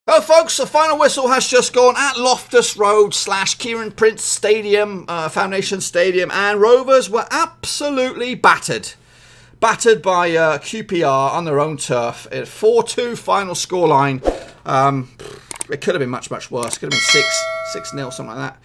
Well, folks, the final whistle has just gone at Loftus Road / Kieran Prince Stadium, Foundation Stadium, and Rovers were absolutely battered. Battered by QPR on their own turf. 4-2 final scoreline. It could have been much, much worse. It could have been 6-0, something like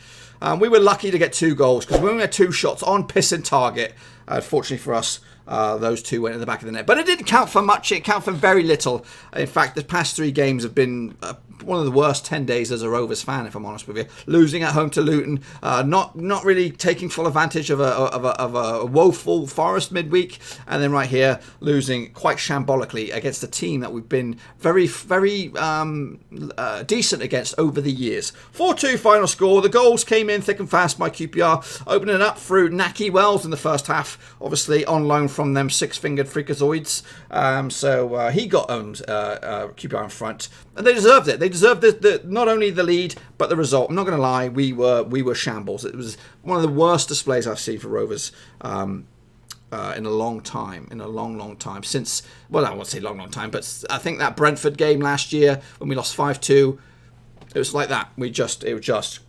that. We were lucky to get 2 goals because we only had 2 shots on pissing target. Fortunately for us, those 2 went in the back of the net. But it didn't count for much. It counted for very little. In fact, the past 3 games have been one of the worst 10 days as a Rovers fan, if I'm honest with you. Losing at home to Luton, not really taking full advantage of a woeful Forest midweek, and then right here losing quite shambolically against a team that we've been very, very decent against over the years. 4-2 final score. The goals came in thick and fast by QPR, opening it up through Nahki Wells in the first half, obviously on loan from them six-fingered freakazoids. So he got QPR in front, and they deserved it. They deserved not only the lead but the result. I'm not going to lie, we were shambles. It was one of the worst displays I've seen for Rovers in a long time. In a long time since, well, I won't say long time, but I think that Brentford game last year when we lost 5-2, it was like that. It just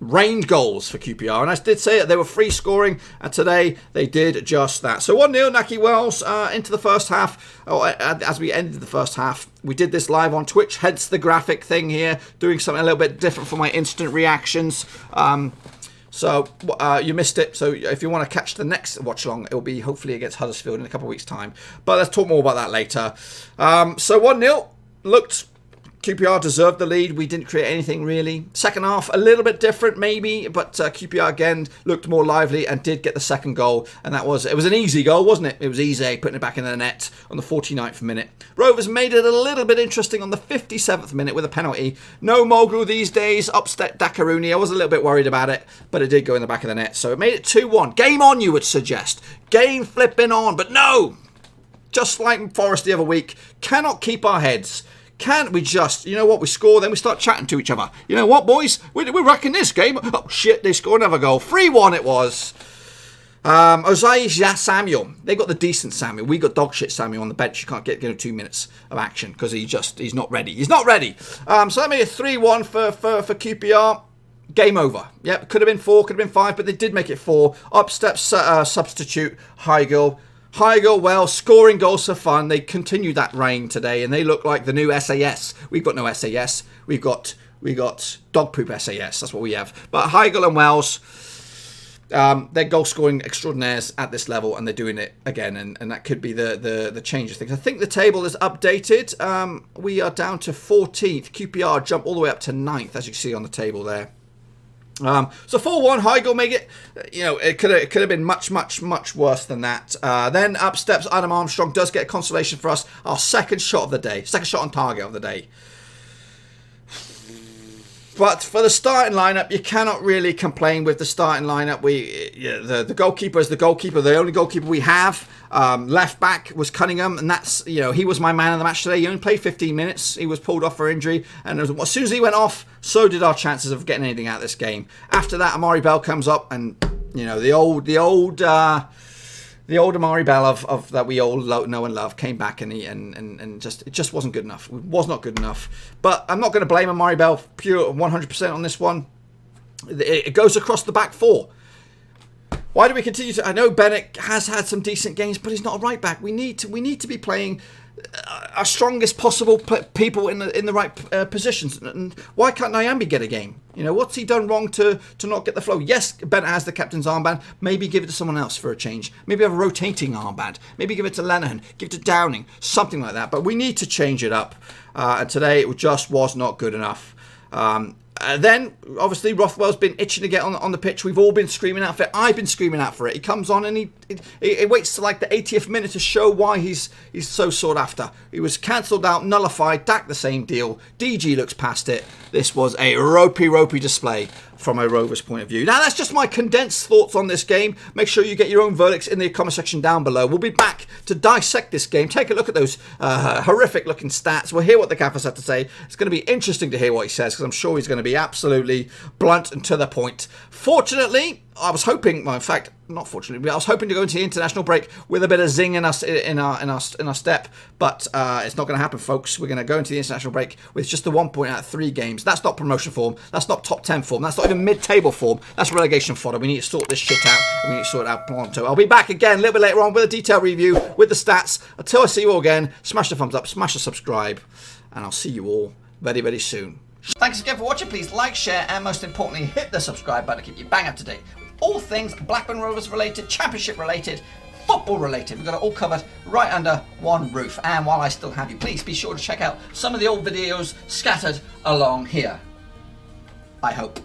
rained goals for QPR, and I did say it, they were free scoring, and today they did just that. So 1-0 Nahki Wells into the first half. As we ended the first half, we did this live on Twitch, hence the graphic thing here, doing something a little bit different for my instant reactions. So you missed it, so if you want to catch the next watch along, it will be hopefully against Huddersfield in a couple of weeks time, but let's talk more about that later. So 1-0 looked, QPR deserved the lead. We didn't create anything really. Second half, a little bit different maybe, but QPR again looked more lively and did get the second goal. And it was an easy goal, wasn't it? It was easy, putting it back in the net on the 49th minute. Rovers made it a little bit interesting on the 57th minute with a penalty. No Mogul these days, upset Dakaruni. I was a little bit worried about it, but it did go in the back of the net. So it made it 2-1. Game on, you would suggest. Game flipping on, but no! Just like Forest the other week, cannot keep our heads. Can't we just, you know what, we score, then we start chatting to each other. You know what, boys, we're wrecking this game. Oh, shit, they score another goal. 3-1 it was. Osayi-Samuel. They got the decent Samuel. We got dog shit Samuel on the bench. You can't get him 2 minutes of action because he's not ready. He's not ready. So that made it 3-1 for QPR. Game over. Yep, could have been 4, could have been 5, but they did make it 4. Up steps substitute Hugill. Well, scoring goals for fun. They continued that reign today, and they look like the new SAS. We've got no SAS. We got dog poop SAS. That's what we have. But Hugill and Wells, they're goal scoring extraordinaires at this level, and they're doing it again. And that could be the change of things. I think the table is updated. We are down to 14th. QPR jump all the way up to 9th, as you see on the table there. So 4-1, Hugill make it, it could have been much worse than that. Then up steps Adam Armstrong, does get a consolation for us. Our second shot on target of the day. But for the starting lineup, you cannot really complain with the starting lineup. The goalkeeper is the goalkeeper, the only goalkeeper we have. Left back was Cunningham, and that's, he was my man of the match today. He only played 15 minutes. He was pulled off for injury, and as soon as he went off, so did our chances of getting anything out of this game. After that, Amari Bell comes up, and the old Amari Bell of that we all know and love came back, and it just wasn't good enough. It was not good enough. But I'm not going to blame Amari Bell pure 100% on this one. It goes across the back 4. Why do we continue to? I know Bennett has had some decent games, but he's not a right back. We need to be playing our strongest possible people in the right positions. And why can't Nyambi get a game? What's he done wrong to not get the flow? Yes, Bennett has the captain's armband. Maybe give it to someone else for a change. Maybe have a rotating armband. Maybe give it to Lenihan. Give it to Downing. Something like that. But we need to change it up. And today it just was not good enough. Then, obviously, Rothwell's been itching to get on the pitch. We've all been screaming out for it. I've been screaming out for it. He comes on and he waits to like the 80th minute to show why he's so sought after. He was cancelled out, nullified. Dack the same deal. DG looks past it. This was a ropey display from a Rovers point of view. Now, that's just my condensed thoughts on this game. Make sure you get your own verdicts in the comment section down below. We'll be back to dissect this game. Take a look at those horrific looking stats. We'll hear what the gaffer's had to say. It's going to be interesting to hear what he says, because I'm sure he's going to be be absolutely blunt and to the point. Fortunately, I was hoping, well, in fact, not fortunately, I was hoping to go into the international break with a bit of zing in our step, but it's not going to happen, folks. We're going to go into the international break with just the 1 point out of 3 games. That's not promotion form. That's not top 10 form. That's not even mid-table form. That's relegation fodder. We need to sort this shit out, and we need to sort it out pronto. I'll be back again a little bit later on with a detailed review with the stats. Until I see you all again, smash the thumbs up, smash the subscribe, and I'll see you all very, very soon. Thanks again for watching. Please like, share, and most importantly, hit the subscribe button to keep you bang up to date with all things Blackburn Rovers related, Championship related, football related. We've got it all covered right under one roof. And while I still have you, please be sure to check out some of the old videos scattered along here. I hope.